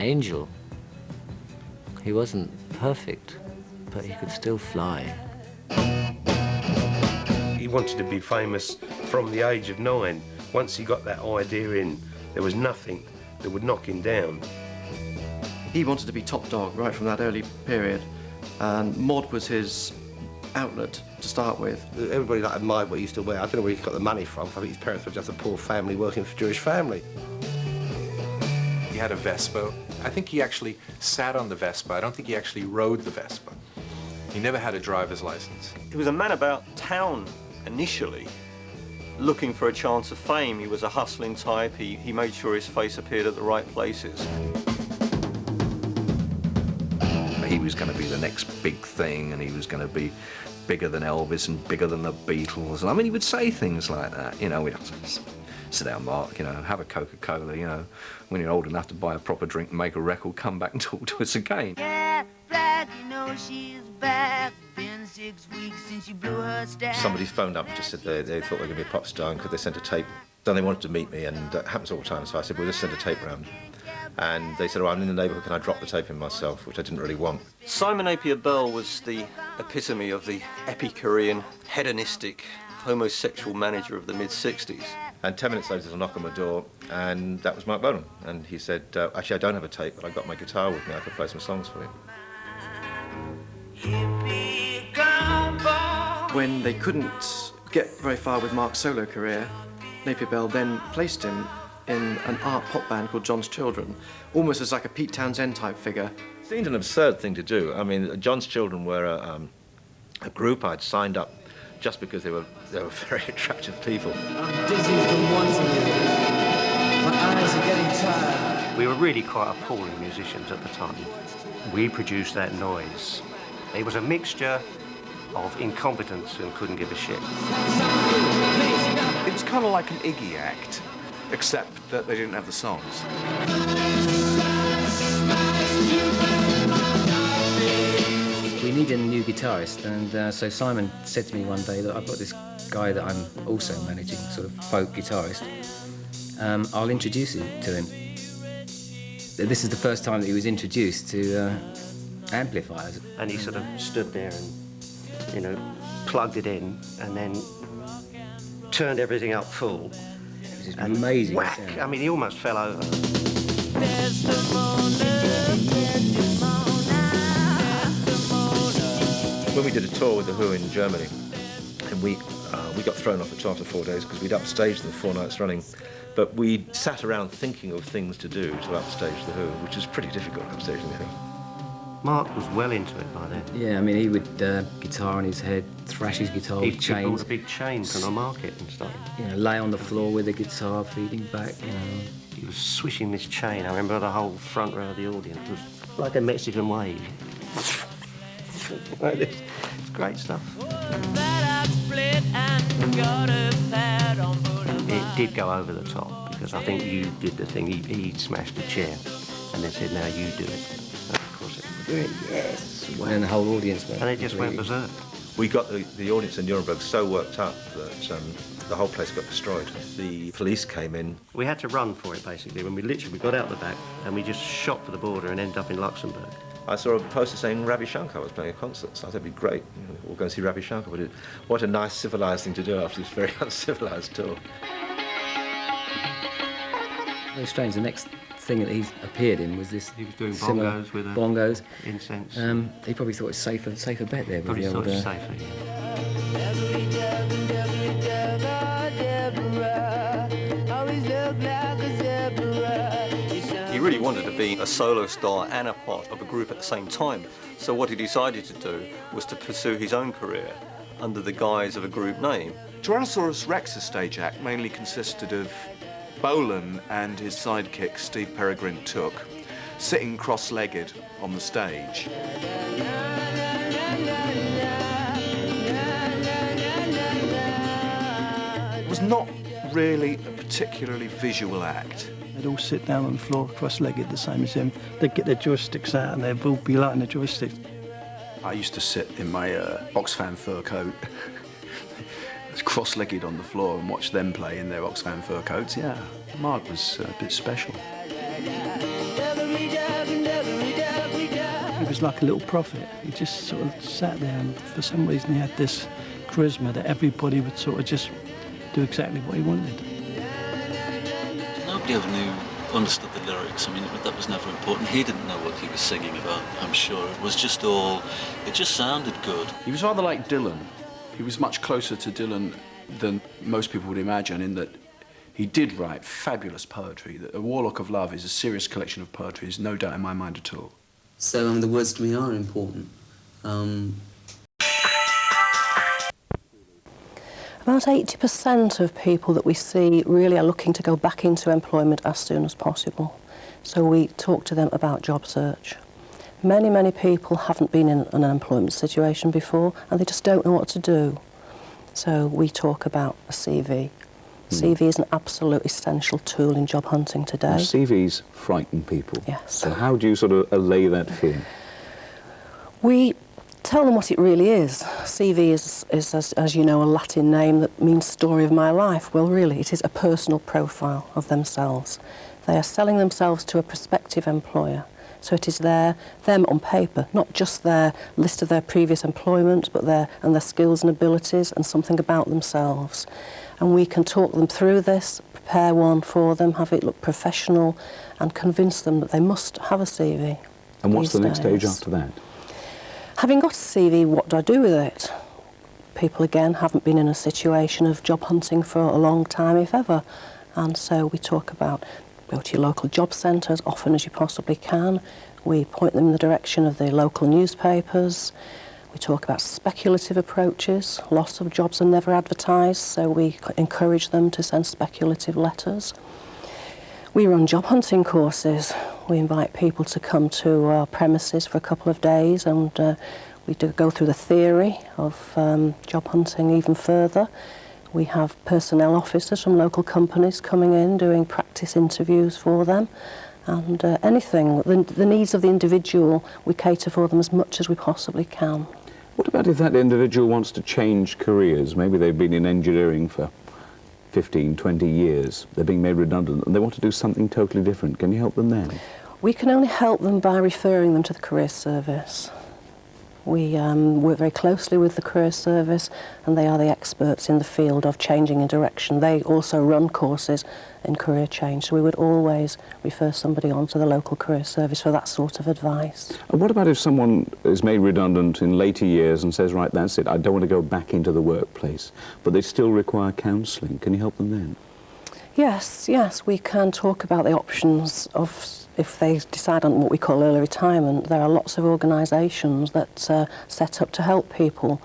Angel. He wasn't perfect, but he could still fly. He wanted to be famous from the age of 9. Once he got that idea in, there was nothing that would knock him down. He wanted to be top dog right from that early period, and mod was his outlet to start with. Everybody admired what he used to wear. I don't know where he got the money from. I think his parents were just a poor family working for a Jewish family. He had a Vespa. I think he actually sat on the Vespa. I don't think he actually rode the Vespa. He never had a driver's license. He was a man about town initially, looking for a chance of fame. He was a hustling type. He made sure his face appeared at the right places. He was going to be the next big thing, and he was going to be bigger than Elvis and bigger than the Beatles. And I mean, he would say things like that. You know, we'd have to sit down, Mark, you know, have a Coca-Cola, you know. When you're old enough to buy a proper drink and make a record, come back and talk to us again. Yeah, right, you know she's back. Been 6 weeks since she blew her stack. Somebody phoned up and just said they thought they were going to be a pop star, and could they send a tape? Then they wanted to meet me, and it happens all the time, so I said, we'll just send a tape round. And they said, oh, I'm in the neighbourhood, can I drop the tape in myself, which I didn't really want. Simon Napier Bell was the epitome of the Epicurean, hedonistic, homosexual manager of the mid-60s. And 10 minutes later, there's a knock on my door, and that was Mark Bolan. And he said, actually, I don't have a tape, but I got my guitar with me, I could play some songs for you. When they couldn't get very far with Mark's solo career, Napier Bell then placed him in an art pop band called John's Children, almost as like a Pete Townsend type figure. It seemed an absurd thing to do. I mean, John's Children were a group I'd signed up just because they were very attractive people. I'm dizzy from wanting you. My eyes are getting tired. We were really quite appalling musicians at the time. We produced that noise. It was a mixture of incompetence and couldn't give a shit. It was kind of like an Iggy act, except that they didn't have the songs. We needed a new guitarist, and so Simon said to me one day that I've got this guy that I'm also managing, sort of folk guitarist. I'll introduce you to him. This is the first time that he was introduced to amplifiers. And he sort of stood there and, you know, plugged it in and then turned everything up full. It was amazing. Whack! Sound. I mean, he almost fell over. When we did a tour with The Who in Germany, and we got thrown off the tour after 4 days because we'd upstaged them 4 nights running, but we sat around thinking of things to do to upstage The Who, which is pretty difficult, upstaging anything. Mark was well into it by then. Yeah, I mean, he would guitar on his head, thrash his guitar with chains. He bought a big chain from the market and stuff. You know, lay on the floor with the guitar feeding back, you know. He was swishing this chain. I remember the whole front row of the audience. It was like a Mexican wave. Like this. It's great stuff. It did go over the top, because I think you did the thing. He smashed a chair and then said, now you do it. And of course it was doing, yes. And then the whole audience went. And it just went berserk. We got the audience in Nuremberg so worked up that the whole place got destroyed. The police came in. We had to run for it, basically, when we got out the back and we just shot for the border and ended up in Luxembourg. I saw a poster saying Ravi Shankar was playing a concert, so I thought it'd be great. You know, we'll go and see Ravi Shankar. But what a nice, civilised thing to do after this very uncivilised tour. Very strange. The next thing that he appeared in was this. He was doing similar bongos with bongos. Incense. He probably thought it was safer bet there. Probably with thought the it old, was safer, yeah. He really wanted to be a solo star and a part of a group at the same time. So what he decided to do was to pursue his own career under the guise of a group name. Tyrannosaurus Rex's stage act mainly consisted of Bolan and his sidekick, Steve Peregrine Took, sitting cross-legged on the stage. It was not really a particularly visual act. They'd all sit down on the floor cross-legged, the same as him. They'd get their joysticks out and they'd all be lighting the joysticks. I used to sit in my Oxfam fur coat, cross-legged on the floor, and watch them play in their Oxfam fur coats. Yeah, Mark was a bit special. was like a little prophet. He just sort of sat there, and for some reason he had this charisma that everybody would sort of just do exactly what he wanted. Nobody ever understood the lyrics. I mean, that was never important. He didn't know what he was singing about, I'm sure. It was just all, it just sounded good. He was rather like Dylan. He was much closer to Dylan than most people would imagine, in that he did write fabulous poetry. A Warlock of Love is a serious collection of poetry, there's no doubt in my mind at all. So the words to me are important. About 80% of people that we see really are looking to go back into employment as soon as possible. So we talk to them about job search. Many people haven't been in an employment situation before and they just don't know what to do. So we talk about a CV. CV is an absolute essential tool in job hunting today. Now, CVs frighten people. Yes. So how do you sort of allay that fear? We tell them what it really is. CV is as you know, a Latin name that means story of my life. Well, really, it is a personal profile of themselves. They are selling themselves to a prospective employer. So it is them on paper, not just their list of their previous employment, but their skills and abilities and something about themselves. And we can talk them through this, prepare one for them, have it look professional, and convince them that they must have a CV. And what's the next stage after that? Having got a CV, what do I do with it? People, again, haven't been in a situation of job hunting for a long time, if ever. And so we talk about go to your local job centre as often as you possibly can. We point them in the direction of the local newspapers. We talk about speculative approaches. Lots of jobs are never advertised, so we encourage them to send speculative letters. We run job hunting courses. We invite people to come to our premises for a couple of days, and we do go through the theory of job hunting even further. We have personnel officers from local companies coming in, doing practice interviews for them, and anything, the needs of the individual, we cater for them as much as we possibly can. What about if that individual wants to change careers? Maybe they've been in engineering for 15, 20 years, they're being made redundant, and they want to do something totally different. Can you help them then? We can only help them by referring them to the Career Service. We work very closely with the Career Service, and they are the experts in the field of changing in direction. They also run courses in career change, so we would always refer somebody on to the local Career Service for that sort of advice. And what about if someone is made redundant in later years and says, right, that's it, I don't want to go back into the workplace, but they still require counselling? Can you help them then? Yes, we can talk about the options of if they decide on what we call early retirement. There are lots of organisations that set up to help people.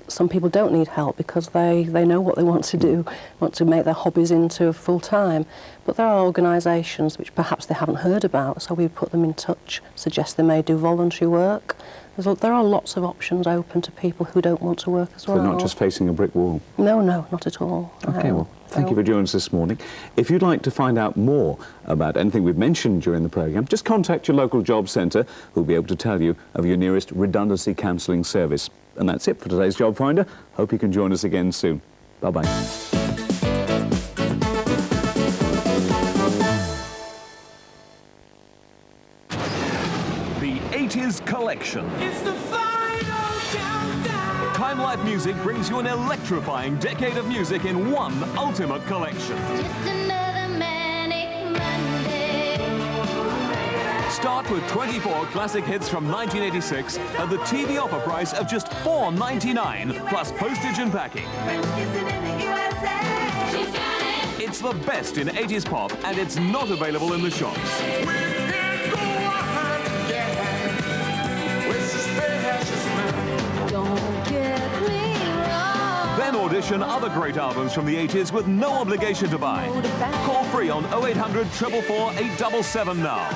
Some people don't need help because they know what they want to do, want to make their hobbies into full-time. But there are organisations which perhaps they haven't heard about, so we put them in touch, suggest they may do voluntary work. There are lots of options open to people who don't want to work as well. So they're not just facing a brick wall? No, not at all. OK, well, thank you for joining us this morning. If you'd like to find out more about anything we've mentioned during the programme, just contact your local job centre, who'll be able to tell you of your nearest redundancy counselling service. And that's it for today's Job Finder. Hope you can join us again soon. Bye-bye. The 80s Collection. It's the final countdown. Time Life Music brings you an electrifying decade of music in one ultimate collection. Just another manic Monday. Start with 24 classic hits from 1986 at the TV offer price of just $4.99 plus postage and packing. It's the best in 80s pop, and it's not available in the shops. Then audition other great albums from the 80s with no obligation to buy. Call free on 0800 444 877 now.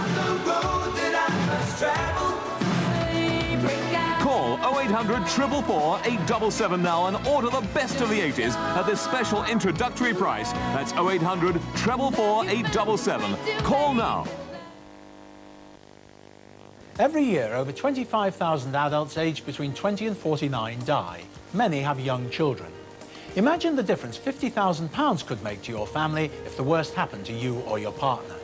Call 0800 444 877 now and order the best of the 80s at this special introductory price. That's 0800 444 877. Call now. Every year, over 25,000 adults aged between 20 and 49 die. Many have young children. Imagine the difference £50,000 could make to your family if the worst happened to you or your partner.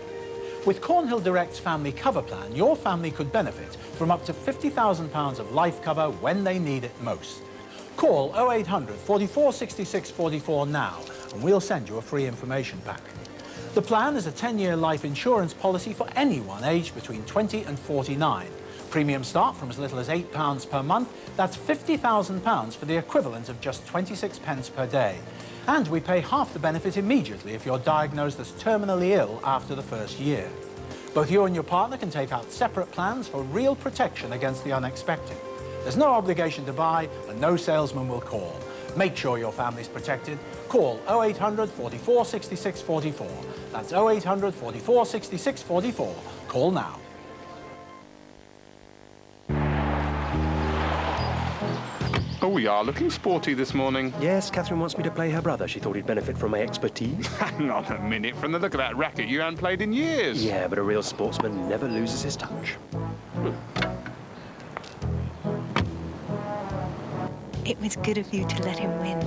With Cornhill Direct's family cover plan, your family could benefit from up to £50,000 of life cover when they need it most. Call 0800 44 66 44 now and we'll send you a free information pack. The plan is a 10-year life insurance policy for anyone aged between 20 and 49. Premiums start from as little as £8 per month. That's £50,000 for the equivalent of just 26 pence per day. And we pay half the benefit immediately if you're diagnosed as terminally ill after the first year. Both you and your partner can take out separate plans for real protection against the unexpected. There's no obligation to buy and no salesman will call. Make sure your family's protected. Call 0800 44 66 44. That's 0800 44 66 44. Call now. Oh, we are looking sporty this morning. Yes, Catherine wants me to play her brother. She thought he'd benefit from my expertise. Hang on a minute. From the look of that racket, you haven't played in years. Yeah, but a real sportsman never loses his touch. It was good of you to let him win.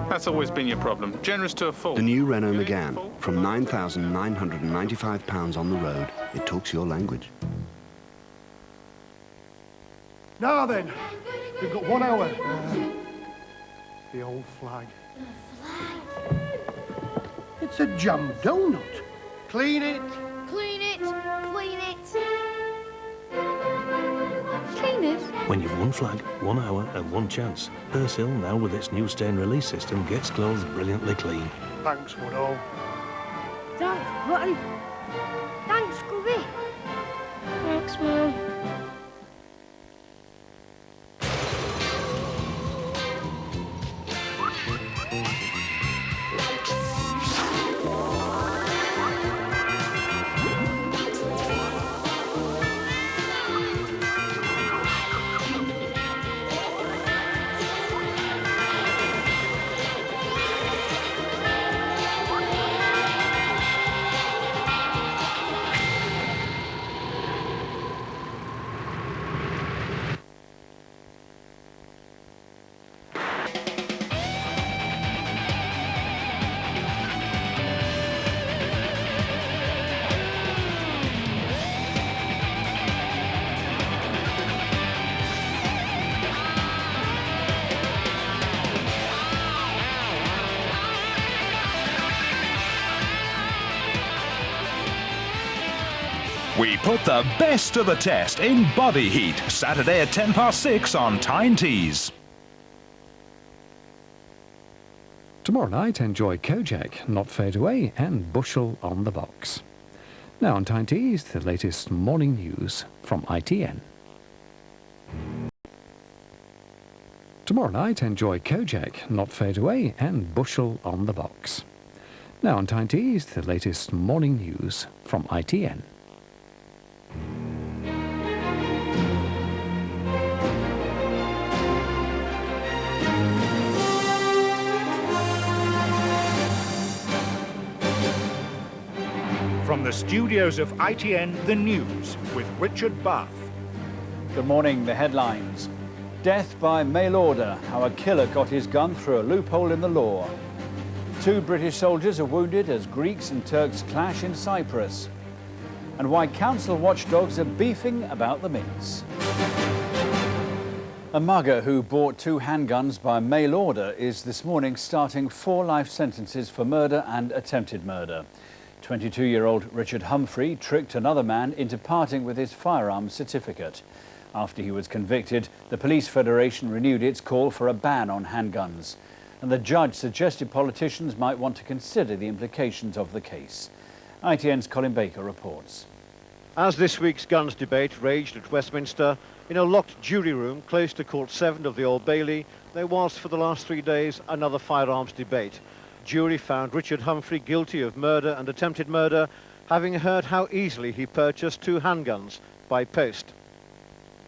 That's always been your problem. Generous to a fault. The new Renault Megane, from £9,995 on the road. It talks your language. Now then, we've got 1 hour. The old flag. It's a jam donut. Clean it. Clean it. Clean it. Clean it. When you've one flag, 1 hour and one chance, Persil, now with its new stain release system, gets clothes brilliantly clean. Thanks, Woodall. Thanks, buddy. Thanks, Scooby. Thanks, Mum. We put the best to the test in Body Heat, Saturday at 6:10 on Tyne Tees. Tomorrow night, enjoy Kojak, Not Fade Away, and Bushel on the Box. Now on Tyne Tees, the latest morning news from ITN. Tomorrow night, enjoy Kojak, Not Fade Away, and Bushel on the Box. Now on Tyne Tees, the latest morning news from ITN. From the studios of ITN, the news with Richard Bath. Good morning, the headlines. Death by mail order, how a killer got his gun through a loophole in the law. 2 British soldiers are wounded as Greeks and Turks clash in Cyprus. And why council watchdogs are beefing about the mints. A mugger who bought 2 handguns by mail order is this morning starting 4 life sentences for murder and attempted murder. 22-year-old Richard Humphrey tricked another man into parting with his firearms certificate. After he was convicted, the Police Federation renewed its call for a ban on handguns. And the judge suggested politicians might want to consider the implications of the case. ITN's Colin Baker reports. As this week's guns debate raged at Westminster, in a locked jury room close to Court 7 of the Old Bailey, there was for the last 3 days another firearms debate. Jury found Richard Humphrey guilty of murder and attempted murder, having heard how easily he purchased 2 handguns by post.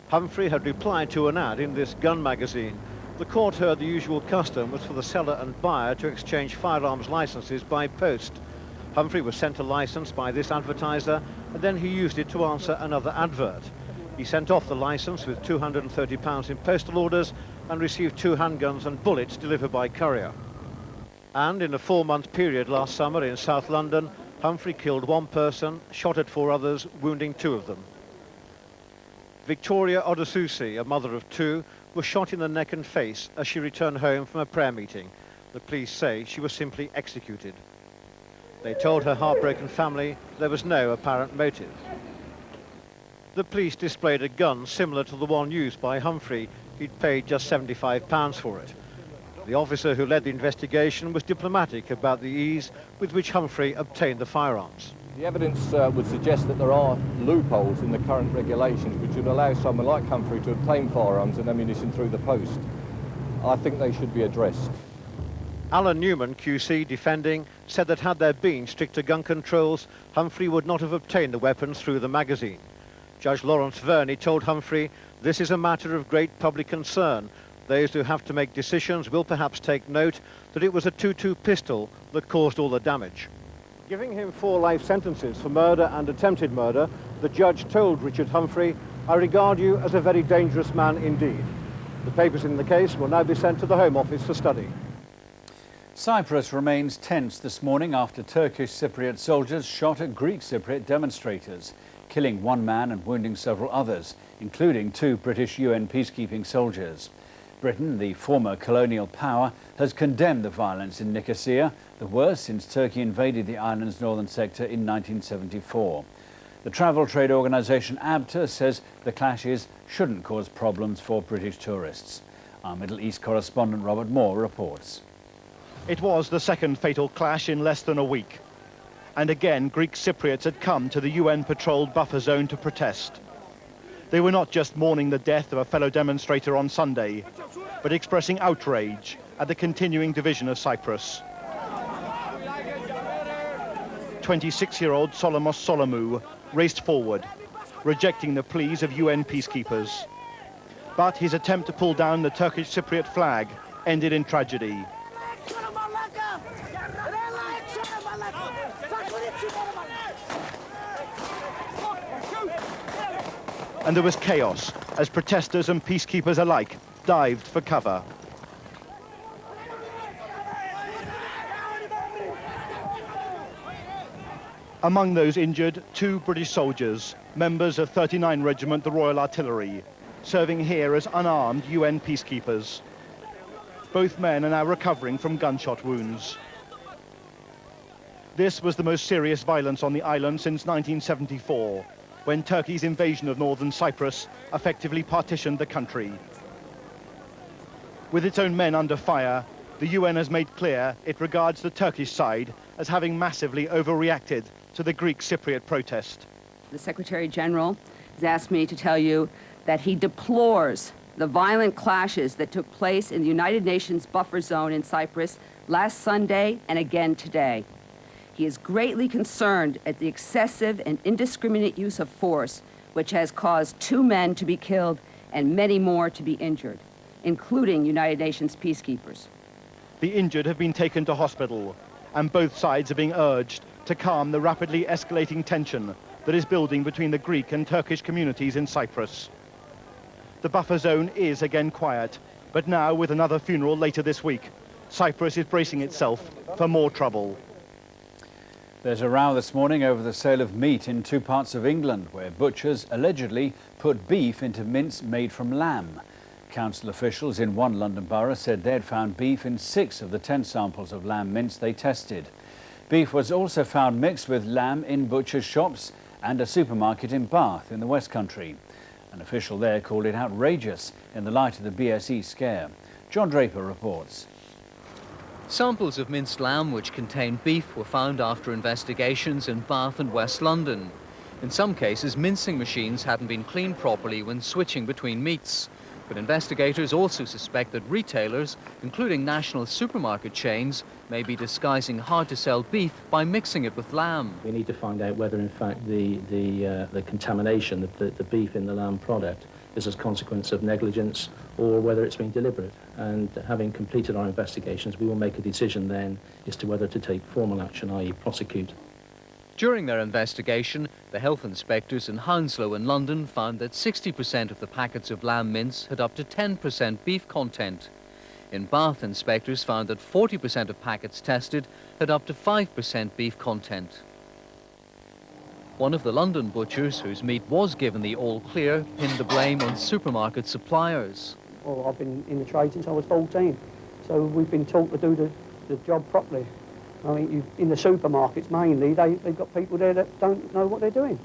Humphrey had replied to an ad in this gun magazine. The court heard the usual custom was for the seller and buyer to exchange firearms licenses by post. Humphrey was sent a license by this advertiser, and then he used it to answer another advert. He sent off the license with £230 in postal orders and received 2 handguns and bullets delivered by courier. And in a 4-month period last summer in South London, Humphrey killed one person, shot at 4 others, wounding 2 of them. Victoria Odesusi, a mother of 2, was shot in the neck and face as she returned home from a prayer meeting. The police say she was simply executed. They told her heartbroken family there was no apparent motive. The police displayed a gun similar to the one used by Humphrey. He'd paid just £75 for it. The officer who led the investigation was diplomatic about the ease with which Humphrey obtained the firearms. The evidence would suggest that there are loopholes in the current regulations which would allow someone like Humphrey to obtain firearms and ammunition through the post. I think they should be addressed. Alan Newman, QC, defending, said that had there been stricter gun controls, Humphrey would not have obtained the weapons through the magazine. Judge Lawrence Verney told Humphrey, "This is a matter of great public concern. Those who have to make decisions will perhaps take note that it was a .22 pistol that caused all the damage." Giving him 4 life sentences for murder and attempted murder, the judge told Richard Humphrey, "I regard you as a very dangerous man indeed." The papers in the case will now be sent to the Home Office for study. Cyprus remains tense this morning after Turkish Cypriot soldiers shot at Greek Cypriot demonstrators, killing 1 man and wounding several others, including 2 British UN peacekeeping soldiers. Britain, the former colonial power, has condemned the violence in Nicosia, the worst since Turkey invaded the island's northern sector in 1974. The travel trade organisation ABTA says the clashes shouldn't cause problems for British tourists. Our Middle East correspondent Robert Moore reports. It was the second fatal clash in less than a week. And again, Greek Cypriots had come to the UN-patrolled buffer zone to protest. They were not just mourning the death of a fellow demonstrator on Sunday, but expressing outrage at the continuing division of Cyprus. 26-year-old Solomos Solomou raced forward, rejecting the pleas of UN peacekeepers. But his attempt to pull down the Turkish Cypriot flag ended in tragedy. And there was chaos as protesters and peacekeepers alike dived for cover. Among those injured, 2 British soldiers, members of 39 Regiment, the Royal Artillery, serving here as unarmed UN peacekeepers. Both men are now recovering from gunshot wounds. This was the most serious violence on the island since 1974. When Turkey's invasion of northern Cyprus effectively partitioned the country. With its own men under fire, the UN has made clear it regards the Turkish side as having massively overreacted to the Greek Cypriot protest. The Secretary General has asked me to tell you that he deplores the violent clashes that took place in the United Nations buffer zone in Cyprus last Sunday and again today. He is greatly concerned at the excessive and indiscriminate use of force, which has caused 2 men to be killed and many more to be injured, including United Nations peacekeepers. The injured have been taken to hospital, and both sides are being urged to calm the rapidly escalating tension that is building between the Greek and Turkish communities in Cyprus. The buffer zone is again quiet, but now with another funeral later this week, Cyprus is bracing itself for more trouble. There's a row this morning over the sale of meat in 2 parts of England, where butchers allegedly put beef into mince made from lamb. Council officials in 1 London borough said they'd found beef in 6 of the 10 samples of lamb mince they tested. Beef was also found mixed with lamb in butchers' shops and a supermarket in Bath in the West Country. An official there called it outrageous in the light of the BSE scare. John Draper reports. Samples of minced lamb which contained beef were found after investigations in Bath and West London. In some cases, mincing machines hadn't been cleaned properly when switching between meats. But investigators also suspect that retailers, including national supermarket chains, may be disguising hard-to-sell beef by mixing it with lamb. We need to find out whether, in fact, the contamination, the beef in the lamb product, is as a consequence of negligence or whether it's been deliberate. And having completed our investigations, we will make a decision then as to whether to take formal action, i.e. prosecute. During their investigation, the health inspectors in Hounslow in London found that 60% of the packets of lamb mince had up to 10% beef content. In Bath, inspectors found that 40% of packets tested had up to 5% beef content. One of the London butchers, whose meat was given the all-clear, pinned the blame on supermarket suppliers. Well, I've been in the trade since I was 14, so we've been taught to do the job properly. I mean, in the supermarkets mainly, they've got people there that don't know what they're doing.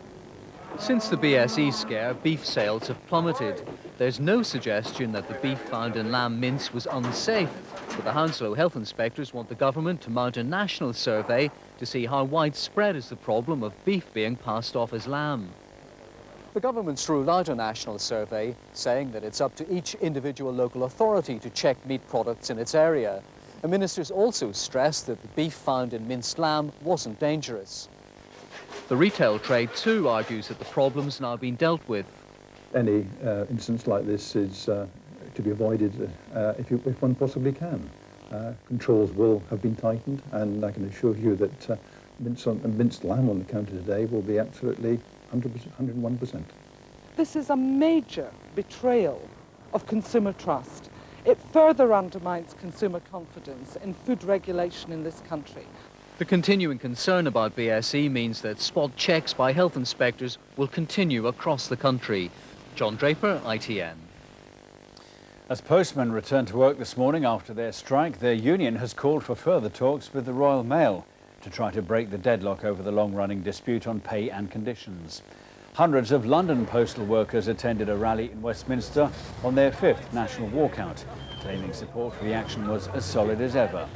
Since the BSE scare, beef sales have plummeted. There's no suggestion that the beef found in lamb mince was unsafe, but the Hounslow health inspectors want the government to mount a national survey to see how widespread is the problem of beef being passed off as lamb. The government's ruled out a national survey, saying that it's up to each individual local authority to check meat products in its area. The ministers also stressed that the beef found in minced lamb wasn't dangerous. The retail trade too argues that the problem's now been dealt with. Any instance like this is to be avoided if one possibly can. Controls will have been tightened, and I can assure you that minced lamb on the counter today will be absolutely 100%, 101%. This is a major betrayal of consumer trust. It further undermines consumer confidence in food regulation in this country. The continuing concern about BSE means that spot checks by health inspectors will continue across the country. John Draper, ITN. As postmen return to work this morning after their strike, their union has called for further talks with the Royal Mail to try to break the deadlock over the long-running dispute on pay and conditions. Hundreds of London postal workers attended a rally in Westminster on their 5th national walkout, claiming support for the action was as solid as ever.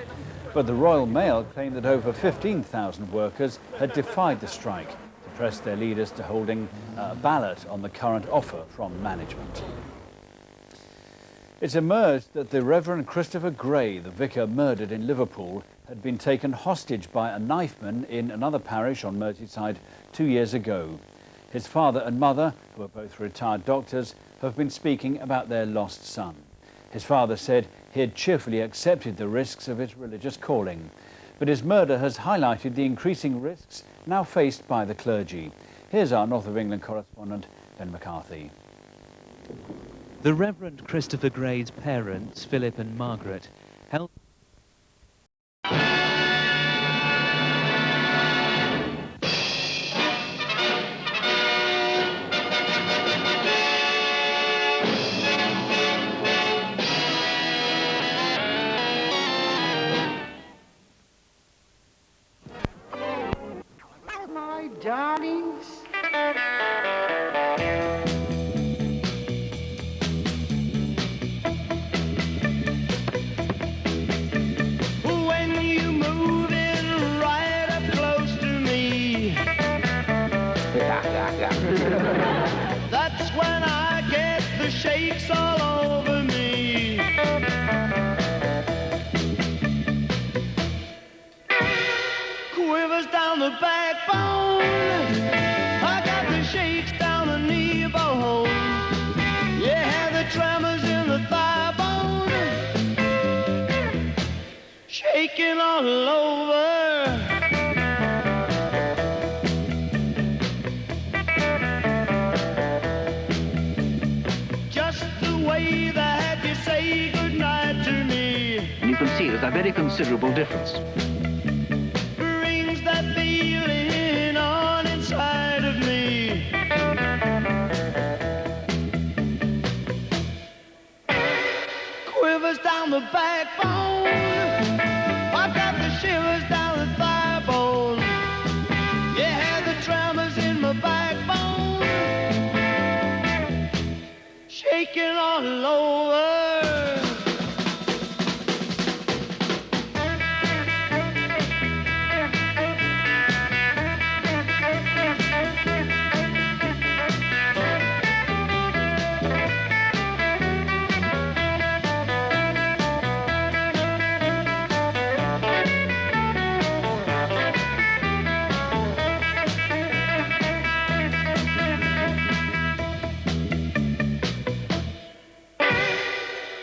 But the Royal Mail claimed that over 15,000 workers had defied the strike to press their leaders to holding a ballot on the current offer from management. It's emerged that the Reverend Christopher Gray, the vicar murdered in Liverpool, had been taken hostage by a knifeman in another parish on Merseyside 2 years ago. His father and mother, who are both retired doctors, have been speaking about their lost son. His father said he had cheerfully accepted the risks of his religious calling, but his murder has highlighted the increasing risks now faced by the clergy. Here's our North of England correspondent, Ben McCarthy. The Reverend Christopher Gray's parents, Philip and Margaret, held my darlings. When you move in right up close to me, that's when I get the shakes all over me. Quivers down the backbone, I got the shakes down the knee bone. Yeah, the tremors in the thigh bone, shaking all over. Just the way that you say goodnight to me. And you can see there's a very considerable difference. Brings that feeling on inside of me. Quivers down the backbone, I've got the shivers down the thigh bone. Yeah, the tremors in my backbone, shaking all over.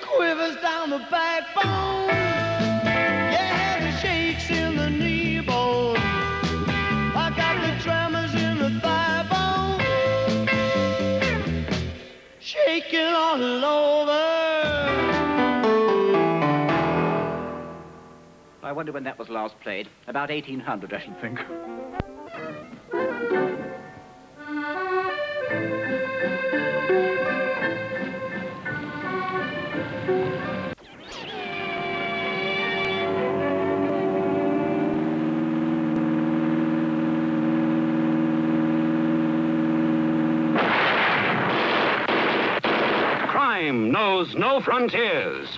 Quivers down the backbone, yeah, the shakes in the knee bone. I got the tremors in the thigh bone, shaking all over. I wonder when that was last played. About 1800, I should think. crime knows no frontiers.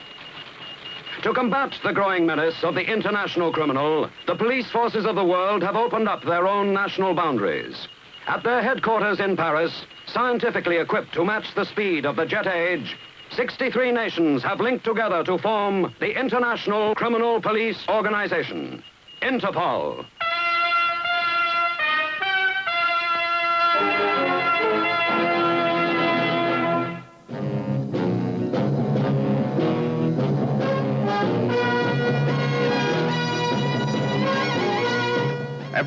To combat the growing menace of the international criminal, the police forces of the world have opened up their own national boundaries. At their headquarters in Paris, scientifically equipped to match the speed of the jet age, 63 nations have linked together to form the International Criminal Police Organization, Interpol.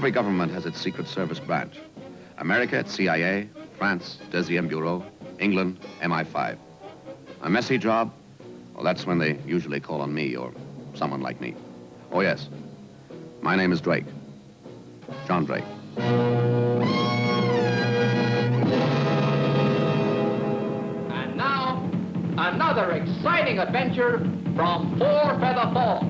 Every government has its Secret Service branch. America, its CIA, France, Deuxième Bureau, England, MI5. A messy job? Well, that's when they usually call on me or someone like me. Oh, yes. My name is Drake. John Drake. And now, another exciting adventure from Four Feather Falls.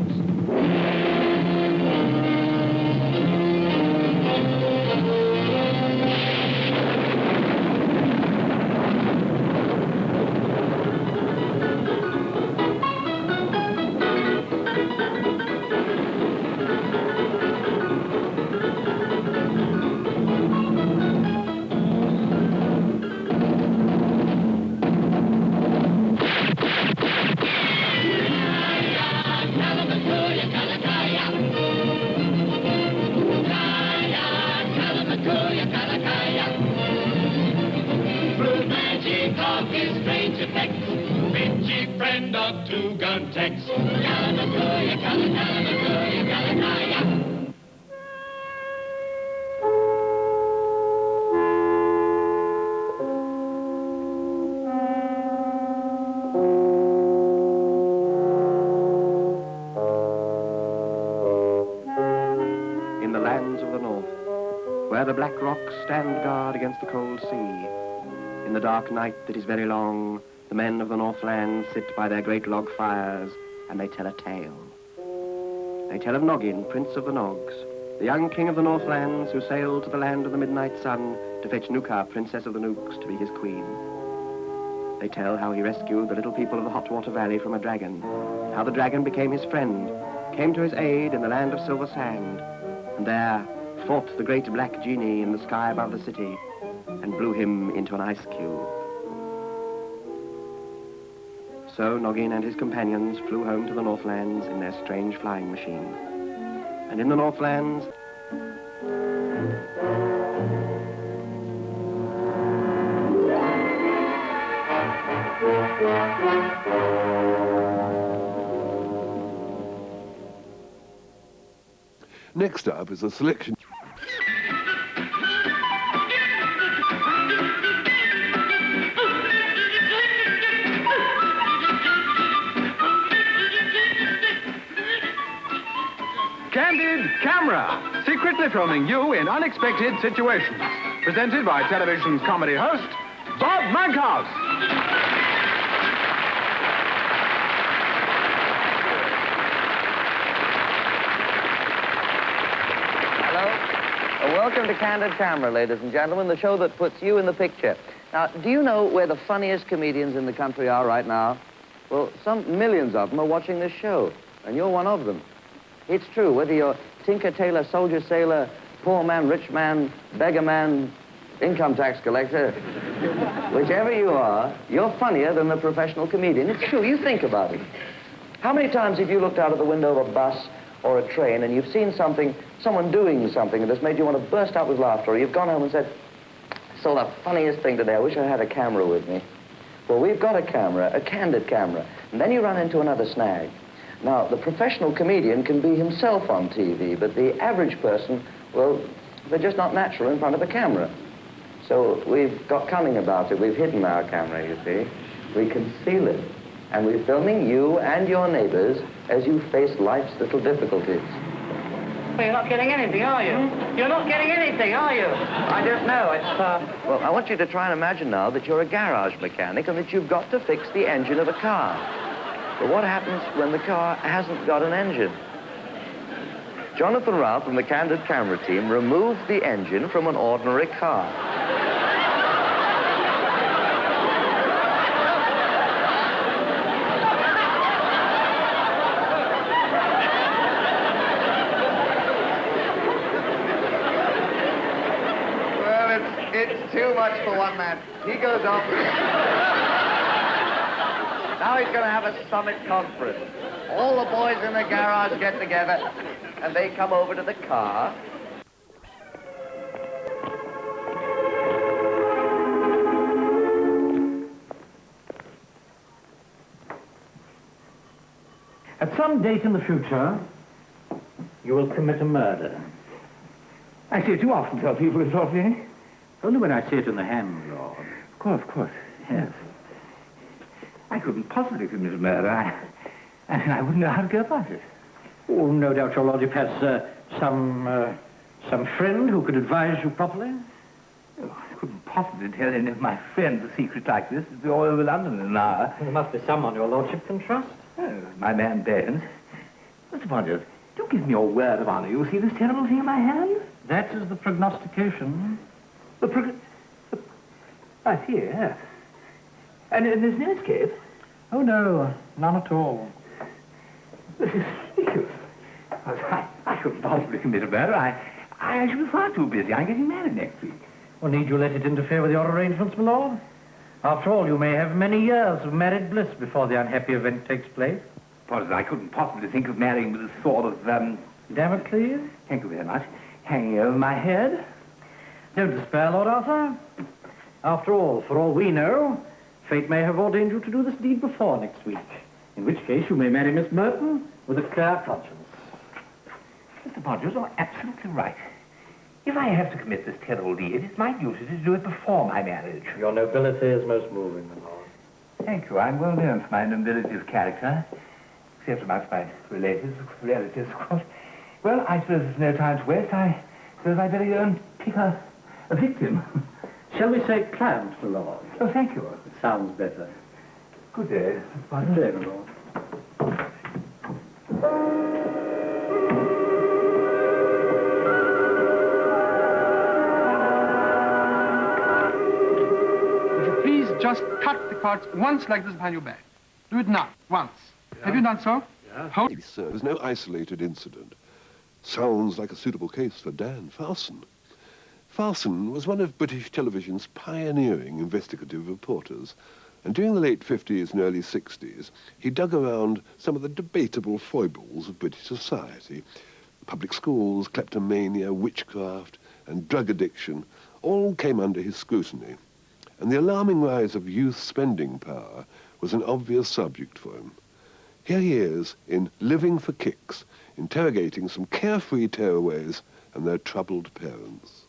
In the lands of the north, where the black rocks stand guard against the cold sea, in the dark night that is very long, the men of the Northland sit by their great log fires and they tell a tale. They tell of Noggin, Prince of the Nogs, the young king of the Northlands who sailed to the land of the midnight sun to fetch Nuka, Princess of the Nooks, to be his queen. They tell how he rescued the little people of the Hot Water Valley from a dragon, how the dragon became his friend, came to his aid in the land of silver sand, and there fought the great black genie in the sky above the city and blew him into an ice cube. So Noggin and his companions flew home to the Northlands in their strange flying machine. And in the Northlands, Next up is a selection. Candid Camera, secretly filming you in unexpected situations. Presented by television's comedy host, Bob Monkhouse. Hello. Welcome to Candid Camera, ladies and gentlemen, the show that puts you in the picture. Now, do you know where the funniest comedians in the country are right now? Well, some millions of them are watching this show, and you're one of them. It's true, whether you're tinker, tailor, soldier, sailor, poor man, rich man, beggar man, income tax collector, whichever you are, you're funnier than the professional comedian. It's true, you think about it. How many times have you looked out of the window of a bus or a train and you've seen something, someone doing something that's made you want to burst out with laughter, or you've gone home and said, I saw the funniest thing today, I wish I had a camera with me. Well, we've got a camera, a candid camera, and then you run into another snag. Now, the professional comedian can be himself on TV, but the average person, well, they're just not natural in front of a camera. So we've got cunning about it. We've hidden our camera, you see. We conceal it. And we're filming you and your neighbors as you face life's little difficulties. Well, you're not getting anything, are you? You're not getting anything, are you? I don't know. It's, Well, I want you to try and imagine now that you're a garage mechanic and that you've got to fix the engine of a car. But what happens when the car hasn't got an engine? Jonathan Ralph and the Candid Camera team removed the engine from an ordinary car. much for one man. He goes off. Now he's going to have a summit conference. All the boys in the garage get together, and they come over to the car. At some date in the future, you will commit a murder. I see it too often, tell people it's awfully. Only when I see it in the hand, Lord. Of course, yes. I couldn't possibly commit a murder. I wouldn't know how to go about it. Oh, no doubt your lordship has some friend who could advise you properly. Oh, I couldn't possibly tell any of my friends a secret like this. It'd be all over London in an hour. There must be someone your lordship can trust. Oh, my man Bolan. Mr. Podgers, do give me your word of honor. You'll see this terrible thing in my hand? That is the prognostication. I see, yes. And there's no escape? Oh, no, none at all. This is ridiculous. I couldn't possibly commit a murder. I should be far too busy. I'm getting married next week. Well, need you let it interfere with your arrangements, my lord? After all, you may have many years of married bliss before the unhappy event takes place. Potter, I couldn't possibly think of marrying with a sort of, Damocles? Thank you very much. Hanging over my head. Don't despair, Lord Arthur. After all, for all we know, fate may have ordained you to do this deed before next week. In which case, you may marry Miss Merton with a clear conscience. Mr. Podgers, you're absolutely right. If I have to commit this terrible deed, it's my duty to do it before my marriage. Your nobility is most moving, my lord. Thank you. I'm well known for my nobility of character, except amongst my relatives, of course. Well, I suppose there's no time to waste. I suppose I'd better go and pick a victim. Shall we say client, my lord? Oh, thank you. It sounds better. Good day. Good day, my lord. Would you please just cut the cards once like this behind your back? Do it now, once. Yeah. Have you done so? Yeah. Sir, there's no isolated incident. Sounds like a suitable case for Dan Farson. Farson was one of British television's pioneering investigative reporters, and during the late 50s and early 60s, he dug around some of the debatable foibles of British society. Public schools, kleptomania, witchcraft, and drug addiction all came under his scrutiny, and the alarming rise of youth spending power was an obvious subject for him. Here he is in Living for Kicks, interrogating some carefree tearaways and their troubled parents.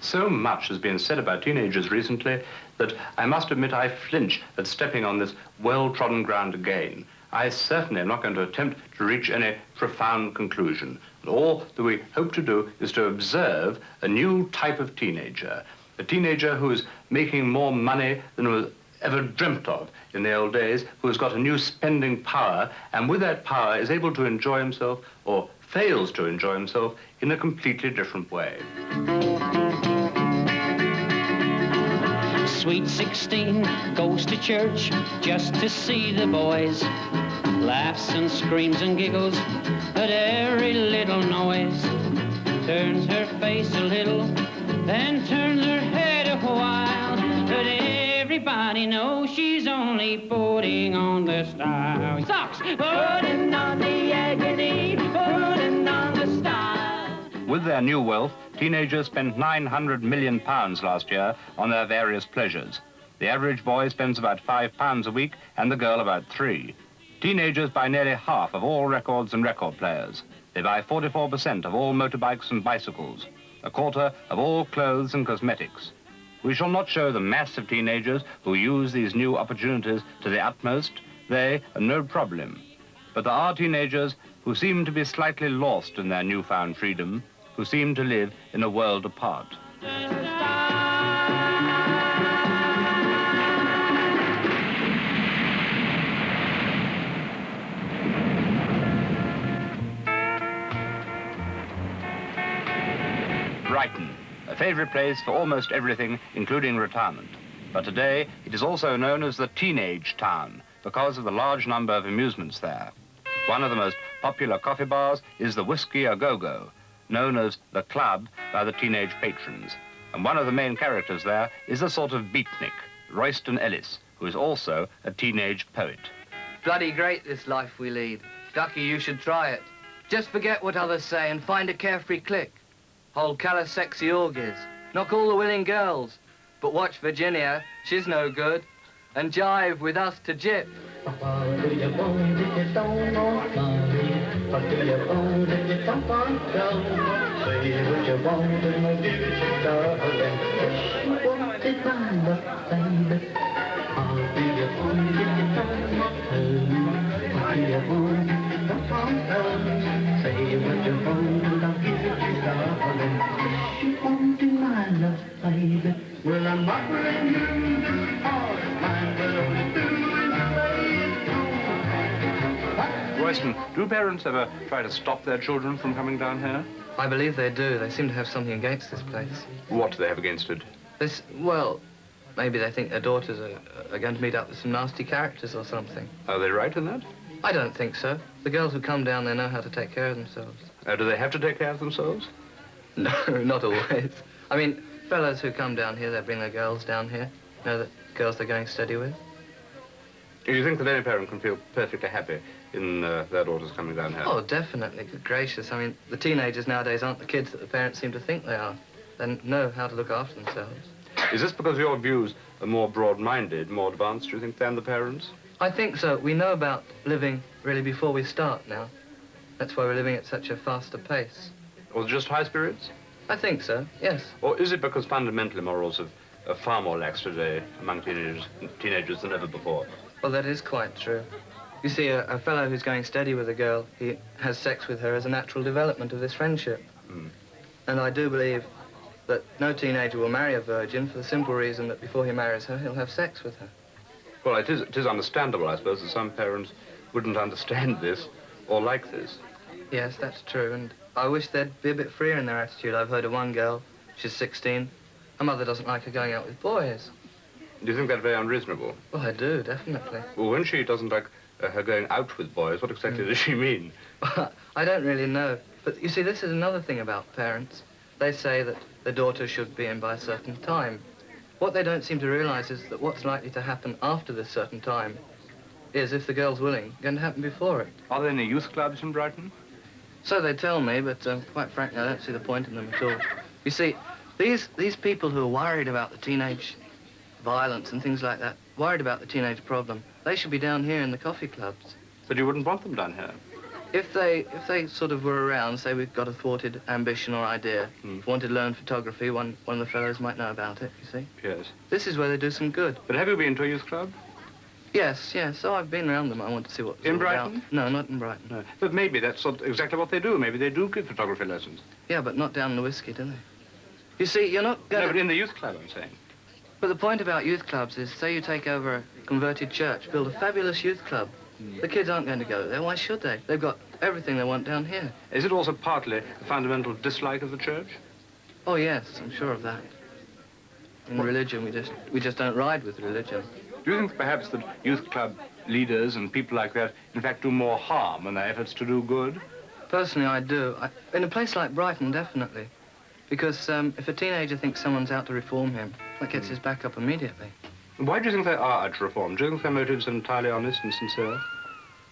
So much has been said about teenagers recently that I must admit I flinch at stepping on this well-trodden ground again. I certainly am not going to attempt to reach any profound conclusion. All that we hope to do is to observe a new type of teenager, a teenager who is making more money than was ever dreamt of in the old days, who has got a new spending power, and with that power is able to enjoy himself, or fails to enjoy himself, in a completely different way. Sweet 16 goes to church just to see the boys. Laughs and screams and giggles at every little noise. Turns her face a little, then turns her head a while. But everybody knows she's only putting on the style. Socks, putting on the agony, putting on the style. With their new wealth, teenagers spent £900 million last year on their various pleasures. The average boy spends about £5 a week and the girl about £3. Teenagers buy nearly half of all records and record players. They buy 44% of all motorbikes and bicycles, a quarter of all clothes and cosmetics. We shall not show the mass of teenagers who use these new opportunities to the utmost. They are no problem. But there are teenagers who seem to be slightly lost in their newfound freedom, who seem to live in a world apart. Brighton, a favourite place for almost everything, including retirement. But today, it is also known as the teenage town because of the large number of amusements there. One of the most popular coffee bars is the Whiskey A Go-Go, known as the Club by the teenage patrons. And one of the main characters there is a sort of beatnik, Royston Ellis, who is also a teenage poet. Bloody great, this life we lead. Lucky you should try it. Just forget what others say and find a carefree click. Hold callous sexy orgies. Knock all the willing girls. But watch Virginia, she's no good. And jive with us to jip. Well, I'm offering you all mine, but only Royston, do parents ever try to stop their children from coming down here? I believe they do. They seem to have something against this place. What do they have against it? This, well, maybe they think their daughters are going to meet up with some nasty characters or something. Are they right in that? I don't think so. The girls who come down, they know how to take care of themselves. Do they have to take care of themselves? No, not always. I mean, fellows who come down here, they bring their girls down here. You know, the girls they're going steady with. Do you think that any parent can feel perfectly happy in their daughters coming down here? Oh, definitely. Good gracious. I mean, the teenagers nowadays aren't the kids that the parents seem to think they are. They know how to look after themselves. Is this because your views are more broad-minded, more advanced, do you think, than the parents? I think so. We know about living really before we start now. That's why we're living at such a faster pace. Or just high spirits? I think so, yes. Or is it because fundamentally morals are far more lax today among teenagers than ever before? Well, that is quite true. You see, a fellow who's going steady with a girl, he has sex with her as a natural development of this friendship. And I do believe that no teenager will marry a virgin for the simple reason that before he marries her, he'll have sex with her. Well, it is understandable, I suppose, that some parents wouldn't understand this or like this. Yes, that's true, and I wish they'd be a bit freer in their attitude. I've heard of one girl, she's 16, her mother doesn't like her going out with boys. Do you think that's very unreasonable? Well, I do, definitely. Well, when she doesn't like her going out with boys, what exactly does she mean? I don't really know. But you see, this is another thing about parents. They say that the daughter should be in by a certain time. What they don't seem to realize is that what's likely to happen after this certain time is, if the girl's willing, going to happen before it. Are there any youth clubs in Brighton? So they tell me, but quite frankly, I don't see the point in them at all. You see, these people who are worried about the teenage violence and things like that, worried about the teenage problem, they should be down here in the coffee clubs. But you wouldn't want them down here? If they sort of were around, say we've got a thwarted ambition or idea, wanted to learn photography, one of the fellows might know about it, you see. Yes. This is where they do some good. But have you been to a youth club? Yes, yes. So I've been around them. I want to see what In Brighton? About. No, not in Brighton. No. But maybe that's exactly what they do. Maybe they do give photography lessons. Yeah, but not down in the Whiskey, do they? You see, you're not going No, but in the youth club, I'm saying. But the point about youth clubs is, say you take over a converted church, build a fabulous youth club. The kids aren't going to go there. Why should they? They've got everything they want down here. Is it also partly a fundamental dislike of the church? Oh, yes, I'm sure of that. In religion, we just don't ride with religion. Do you think perhaps that youth club leaders and people like that, in fact, do more harm in their efforts to do good? Personally, I do. In a place like Brighton, definitely. Because if a teenager thinks someone's out to reform him, that gets his back up immediately. Why do you think they are out to reform? Do you think their motives are entirely honest and sincere?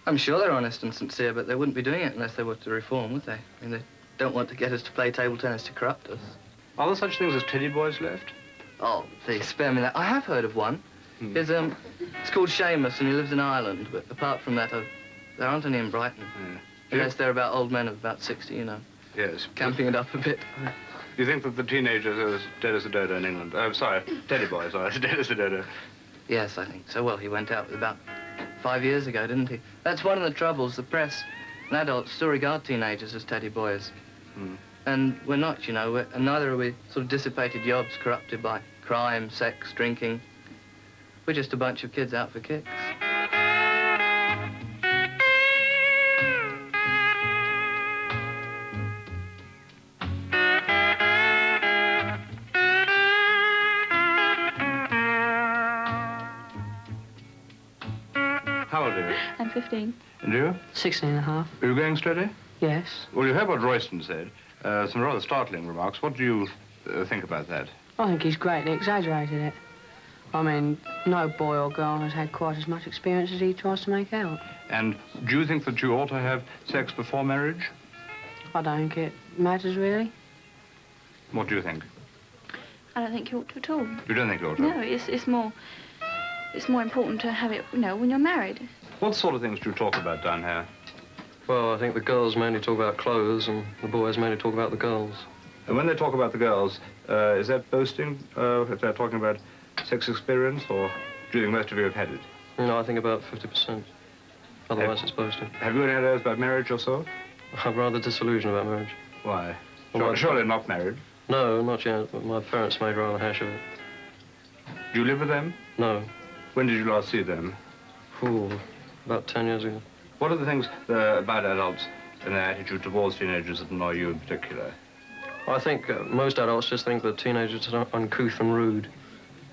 I'm sure they're honest and sincere, but they wouldn't be doing it unless they were to reform, would they? I mean, they don't want to get us to play table tennis to corrupt us. Are there such things as teddy boys left? Oh, please, spare me that. I have heard of one. It's called Seamus, and he lives in Ireland, but apart from that, I've There aren't any in Brighton. Unless they're about old men of about 60, you know. Yes. Camping it up a bit. Do you think that the teenagers are as dead as a dodo in England? Oh, sorry, teddy boys are as dead as a dodo. Yes, I think so. Well, he went out with about 5 years ago, didn't he? That's one of the troubles. The press and adults still regard teenagers as teddy boys. And we're not, you know, and neither are we sort of dissipated yobs corrupted by crime, sex, drinking. We're just a bunch of kids out for kicks. How old are you? I'm 15. And you? 16 and a half. Are you going steady? Yes. Well, you heard what Royston said. Some rather startling remarks. What do you think about that? I think he's greatly exaggerated it. I mean, no boy or girl has had quite as much experience as he tries to make out. And do you think that you ought to have sex before marriage? I don't think it matters, really. What do you think? I don't think you ought to at all. You don't think you ought to? No, it's more important to have it, you know, when you're married. What sort of things do you talk about down here? Well, I think the girls mainly talk about clothes and the boys mainly talk about the girls. And when they talk about the girls, is that boasting if they're talking about sex experience, or do you think most of you have had it? No, I think about 50%. Otherwise, it's boasting. Have you any ideas about marriage yourself? I'm rather disillusioned about marriage. Why? Well, Surely not married. No, not yet, but my parents made rather a hash of it. Do you live with them? No. When did you last see them? Ooh, about 10 years ago. What are the things about adults and their attitude towards teenagers that annoy you in particular? I think most adults just think that teenagers are uncouth and rude.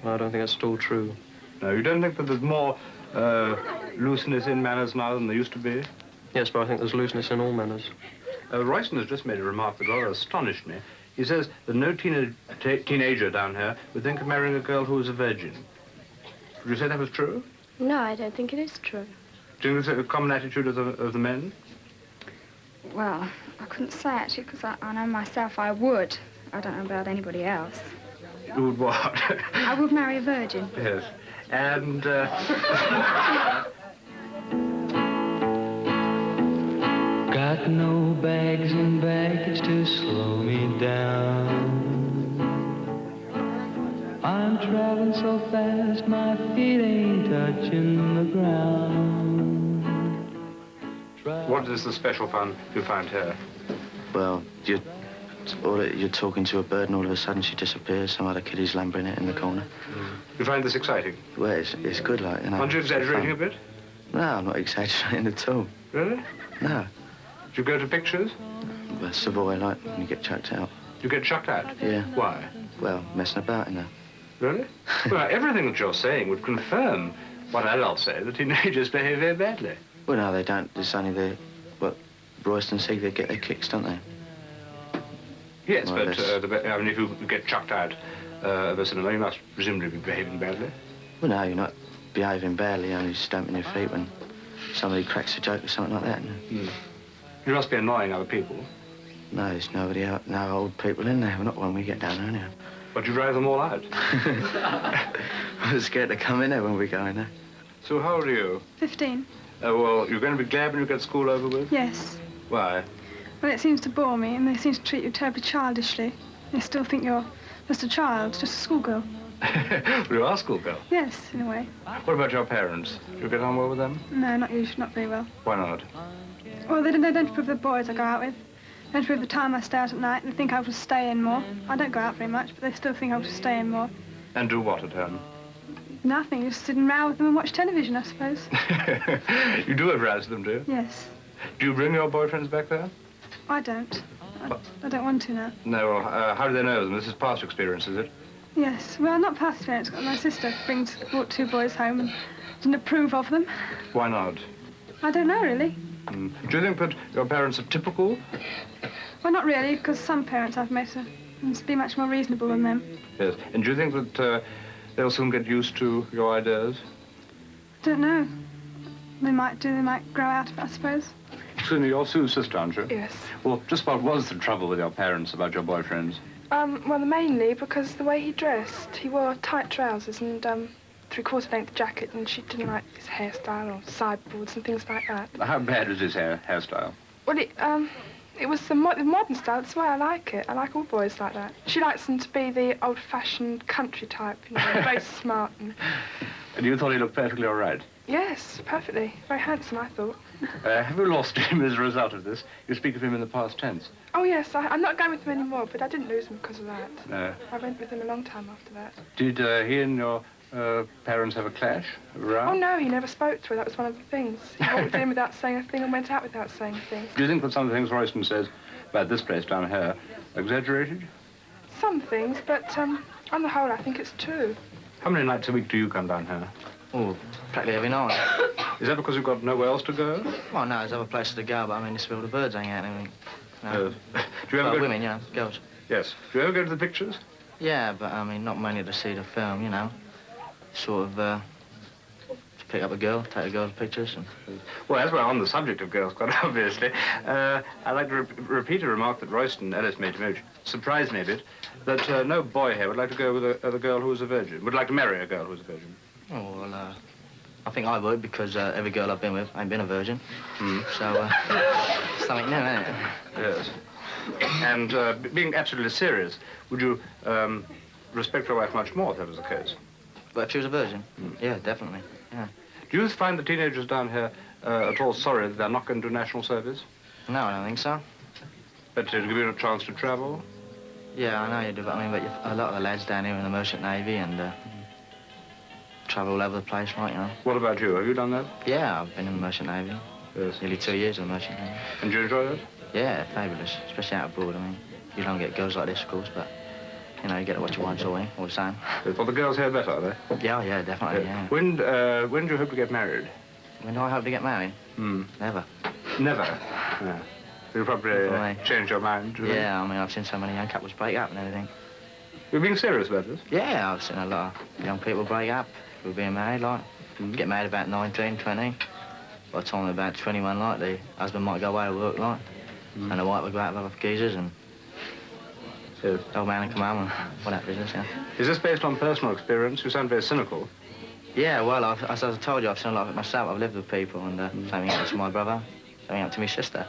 I don't think that's at all true. No, you don't think that there's more looseness in manners now than there used to be? Yes, but I think there's looseness in all manners. Royston has just made a remark that rather astonished me. He says that no teenager down here would think of marrying a girl who was a virgin. Would you say that was true? No, I don't think it is true. Do you think it's a common attitude of the men? Well, I couldn't say, actually, because I know myself I would. I don't know about anybody else. You would what? I would marry a virgin. Yes. And, Got no bags and baggage to slow me down. I'm traveling so fast, my feet ain't touching the ground. what is the special fun you find here? Well, you're talking to a bird and all of a sudden she disappears. Some other kiddie's lumbering it in the corner. You find this exciting? Well, it's good, like, you know. Aren't you exaggerating a bit? No, I'm not exaggerating at all. Really? No. Do you go to pictures? Well, Savoy, like, when you get chucked out. You get chucked out? Yeah. Why? Well, messing about, you know. Really? Well, everything that you're saying would confirm what adults say, that teenagers behave very badly. Well, no, they don't. It's only what Royston said, they get their kicks, don't they? Yes, but I mean, if you get chucked out of a cinema, you must presumably be behaving badly. Well, no, you're not behaving badly, only stamping your feet when somebody cracks a joke or something like that. You must be annoying other people. No, there's nobody out, no old people in there. Well, not when we get down there, anyhow. But you drive them all out. I'm scared to come in there when we go in there. So how old are you? 15. Well, you're going to be glad when you get school over with? Yes. Why? Well, it seems to bore me, and they seem to treat you terribly childishly. They still think you're just a child, just a schoolgirl. You are a schoolgirl? Yes, in a way. What about your parents? Do you get on well with them? No, not usually, not very well. Why not? Well, they don't approve of the boys I go out with. They don't approve of the time I stay out at night, and they think I ought to stay in more. I don't go out very much, but they still think I ought to stay in more. And do what at home? Nothing, just sit and row with them and watch television, I suppose. You do have rows with them, do you? Yes. Do you bring your boyfriends back there? I don't. I don't want to now. No, well, how do they know them? This is past experience, is it? Yes, well, not past experience. My sister brought 2 boys home and didn't approve of them. Why not? I don't know, really. Do you think that your parents are typical? Well, not really, because some parents I've met must be much more reasonable than them. Yes. And do you think that they'll soon get used to your ideas? Don't know. They might do, they might grow out of it, I suppose. Excuse me, you're Sue's sister, aren't you? Yes. Well, just what was the trouble with your parents about your boyfriends? Well, mainly because the way he dressed. He wore tight trousers and 3 three-quarter-length jacket, and she didn't like his hairstyle or sideboards and things like that. How bad was his hairstyle? Well, it was the modern style. That's why I like it. I like all boys like that. She likes them to be the old-fashioned country type, you know, very smart. And you thought he looked perfectly all right? Yes, perfectly. Very handsome, I thought. Have you lost him as a result of this? You speak of him in the past tense. Oh, yes, I'm not going with him anymore, but I didn't lose him because of that. No. I went with him a long time after that. Did he and your parents have a clash? Oh, no, he never spoke to her. That was one of the things. He walked in without saying a thing and went out without saying a thing. Do you think that some of the things Royston says about this place down here are exaggerated? Some things, but on the whole, I think it's true. How many nights a week do you come down here? Oh, practically every night. Is that because you've got nowhere else to go? Well, no, there's other places to go, but I mean, this is where all the birds hang out and everything. No. Do you ever go women, you know, girls. Yes. Do you ever go to the pictures? Yeah, but I mean, not mainly to see the film, you know. Sort of, to pick up a girl, take a girl's pictures. And... Well, as we're on the subject of girls, quite obviously, I'd like to repeat a remark that Royston Ellis made to me, which surprised me a bit, that no boy here would like to go with a girl who was a virgin, would like to marry a girl who was a virgin. Oh, well, I think I would, because every girl I've been with ain't been a virgin. So, something new, isn't it? Yes. And being absolutely serious, would you respect your wife much more if that was the case? But if she was a virgin? Yeah, definitely, yeah. Do you find the teenagers down here at all sorry that they're not going to do national service? No, I don't think so. But to give you a chance to travel? Yeah, I know you do, but I mean, but a lot of the lads down here are in the Merchant Navy and travel all over the place, right, you know. What about you? Have you done that? Yeah, I've been in the Merchant Navy. Yes. Nearly 2 years in the Merchant Navy. And do you enjoy that? Yeah, fabulous, especially out abroad. I mean, you don't get girls like this, of course, but, you know, you get what you want, all the same. Well, the girls here better, are they? Yeah, yeah, definitely, yeah. When do you hope to get married? When do I hope to get married? Never. Never? Yeah. You'll probably change your mind, do you Yeah, I mean, I've seen so many young couples break up and everything. You're being serious about this? Yeah, I've seen a lot of young people break up who are being married, like, get married about 19, 20. By the time they're about 21, like, the husband might go away to work, like, and the wife would go out with other geezers and the old man would come home and all that business, yeah. Is this based on personal experience? You sound very cynical. Yeah, well, as I told you, I've seen a lot of it myself. I've lived with people, and something happened to my brother, something happened to my sister.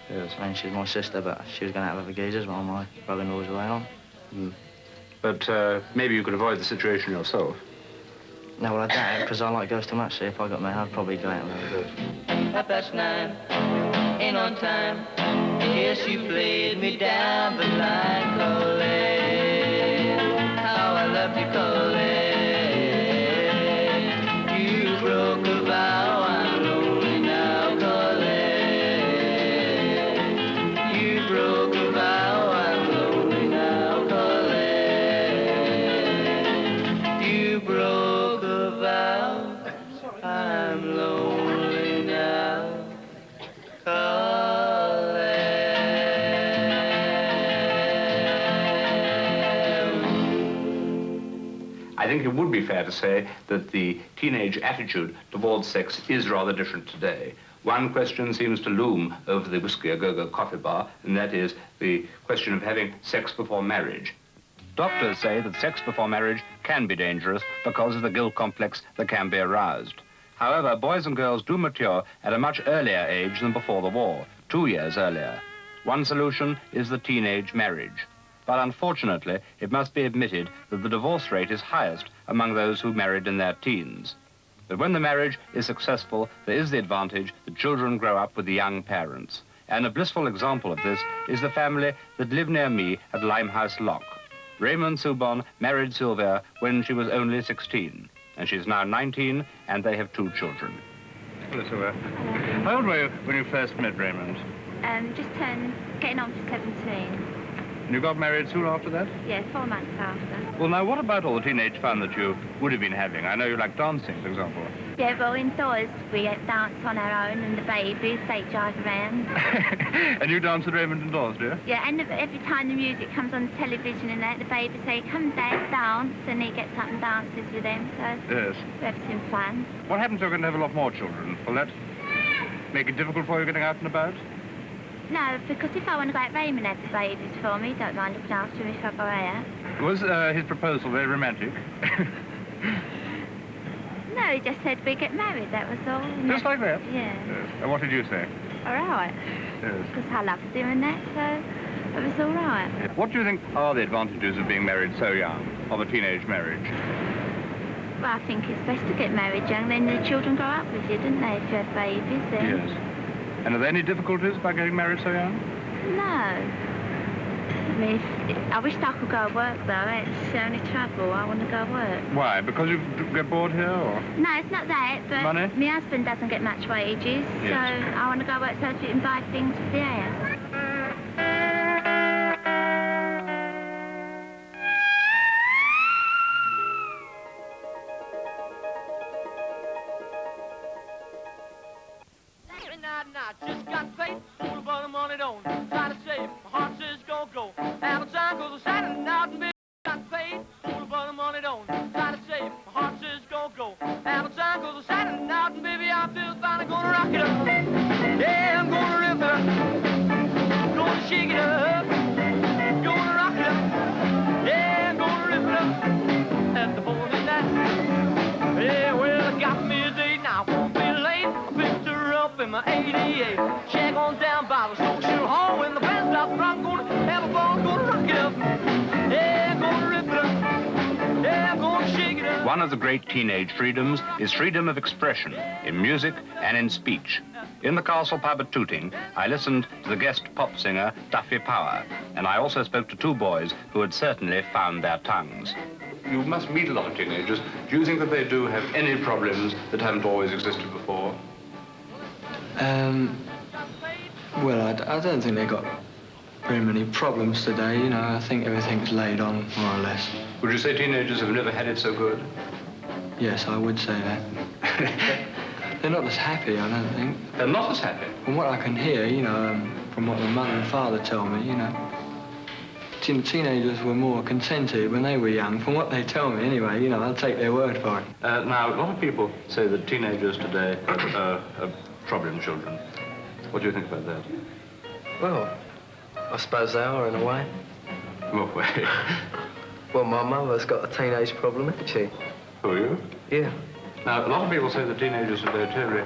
Yes. I mean, she's my sister, but she was going out with other geezers while my brother-in-law was away on. But maybe you could avoid the situation yourself. No, well, I don't, because I like girls too much, so if I got married, I'd probably go out with her. 9:30, ain't on time. Yes, you played me down the line, Colleen. How I loved you, Colleen. You broke a vow, I'm lonely now, Colleen. You broke a vow, I'm lonely now, Colleen. You broke a vow, I'm lonely now, I think it would be fair to say that the teenage attitude towards sex is rather different today. One question seems to loom over the Whiskey A Go-Go coffee bar, and that is the question of having sex before marriage. Doctors say that sex before marriage can be dangerous because of the guilt complex that can be aroused. However, boys and girls do mature at a much earlier age than before the war, 2 years earlier. One solution is the teenage marriage. But unfortunately, it must be admitted that the divorce rate is highest among those who married in their teens. But when the marriage is successful, there is the advantage that children grow up with the young parents. And a blissful example of this is the family that live near me at Limehouse Lock. Raymond Subon married Sylvia when she was only 16, and she's now 19, and they have 2 children. Hello, Sylvia. How old were you when you first met Raymond? Just getting on for 17. And you got married soon after that? Yeah, 4 months after. Well, now, what about all the teenage fun that you would have been having? I know you like dancing, for example. Yeah, well, indoors we dance on our own, and the babies, they drive around. And you dance at Raymond indoors, do you? Yeah, and every time the music comes on the television and that, the babies say, come Dad, dance, and he gets up and dances with them, so yes, we're having fun. What happens if you're going to have a lot more children? Will that make it difficult for you getting out and about? No, because if I want to go out, Raymond has the babies for me. Don't mind looking after him if I go out. Was his proposal very romantic? No, he just said we get married, that was all. Just like that? Yeah. Yes. And what did you say? All right. Yes. Because I loved doing that, so it was all right. What do you think are the advantages of being married so young, of a teenage marriage? Well, I think it's best to get married young, then the children grow up with you, don't they, if you have babies then? Yes. And are there any difficulties about getting married so young? No. I mean, I wish I could go work, though. It's the only trouble. I want to go work. Why? Because you get bored here, or? No, it's not that, but Money? my husband doesn't get much wages, Yes. so I want to go work so that you can buy things for the house. Just got faith, but the money don't. Try to save, my heart says go. Have a time, cause I sat out and got faith, but the money don't. Try to save, my heart says go. Have a time, cause I sat out and baby, I feel fine, I'm gonna rock it up. Yeah, I'm gonna rip it up. Gonna shake it up. Gonna rock it up. Yeah, I'm gonna rip it up. At the morning night. Yeah, well, I got me a date now. Won't be late. I picked her up in my 88. Check on down by the social hall. When the band stops rocking, gonna have a ball, gonna rock it up. Yeah, gonna rip it up. Yeah, gonna shake it up. One of the great teenage freedoms is freedom of expression in music and in speech. In the castle pub at Tooting, I listened to the guest pop singer Duffy Power, and I also spoke to two boys who had certainly found their tongues. You must meet a lot of teenagers. Do you think that they do have any problems that haven't always existed before? Well, I don't think they've got very many problems today, you know. I think everything's laid on, more or less. Would you say teenagers have never had it so good? Yes, I would say that. They're not as happy, I don't think. They're not as happy? From what I can hear, you know, from what my mother and father tell me, you know, teenagers were more contented when they were young, from what they tell me anyway, you know, I'll take their word for it. Now, a lot of people say that teenagers today are problem children. What do you think about that? Well, I suppose they are in a way. What way? Well, my mother's got a teenage problem, hasn't she? Who are you? Yeah. Now, a lot of people say that teenagers today are terribly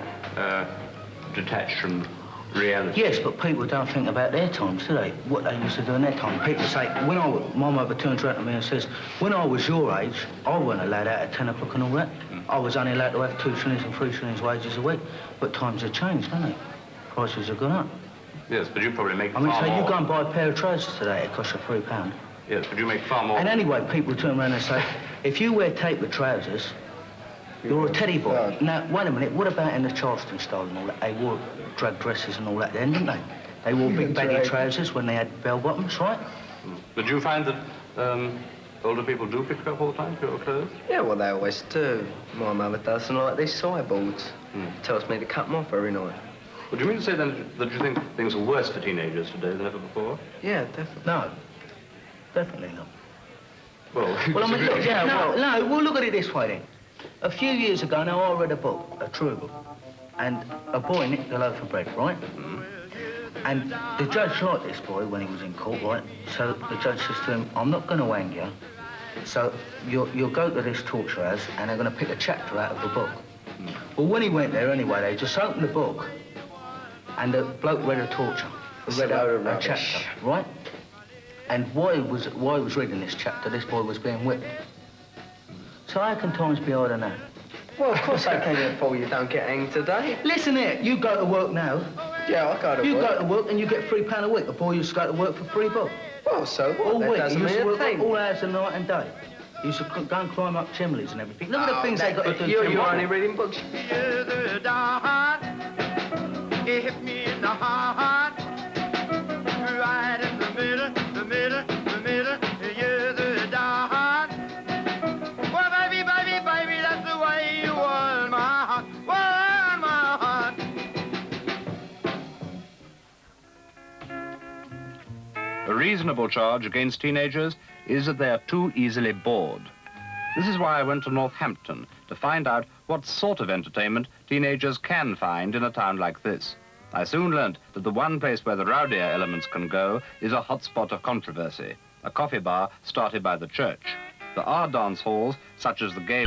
detached from reality. Yes, but people don't think about their times, do they? What they used to do in their time. People say, my mother turns around to me and says, when I was your age, I wasn't allowed out at 10 o'clock and all that. I was only allowed to have 2 shillings and 3 shillings wages a week. But times have changed, haven't they? Prices have gone up. Yes, but you probably make far more. I mean, so you go and buy a pair of trousers today, it costs you £3. Yes, but you make far more. And anyway, people turn around and say, if you wear tapered trousers, you're a teddy boy. Now, wait a minute, what about in the Charleston style and all that? They wore drag dresses and all that then, didn't they? They wore big baggy trousers when they had bell bottoms, right? But do you find that older people do pick up all the time for your clothes? Yeah, well, they always do. My mother does, and like these sideboards. Tells me to cut them off every night. Well, do you mean to say then that you think things are worse for teenagers today than ever before? Yeah, definitely. No, definitely not. Well, I mean, look, well, look at it this way then. A few years ago, now, I read a book, a true book, and a boy nicked a loaf of bread, right? And the judge liked this boy when he was in court, right? So the judge says to him, I'm not going to hang you, so you'll go to this torture house and they're going to pick a chapter out of the book. Well, when he went there anyway, they just opened the book and the bloke read a torture, read a chapter, right? And while he was reading this chapter, this boy was being whipped. So how can times be harder now? Well, of course I can't afford you don't get hanged today. Listen here, you go to work now. Yeah, I go to work. You go to work and you get £3 a week. The boy used to go to work for £3. Well, so what? All That week. doesn't He used to mean a work thing. all hours of night and day. He used to go and climb up chimneys and everything. Look at the things they got to do. You're only reading books. It hit me in the heart, right in the middle, yeah, the heart. Well, baby, that's the way you won my heart, A reasonable charge against teenagers is that they are too easily bored. This is why I went to Northampton to find out what sort of entertainment teenagers can find in a town like this. I soon learnt that the one place where the rowdier elements can go is a hotspot of controversy, a coffee bar started by the church. There are dance halls, such as the gay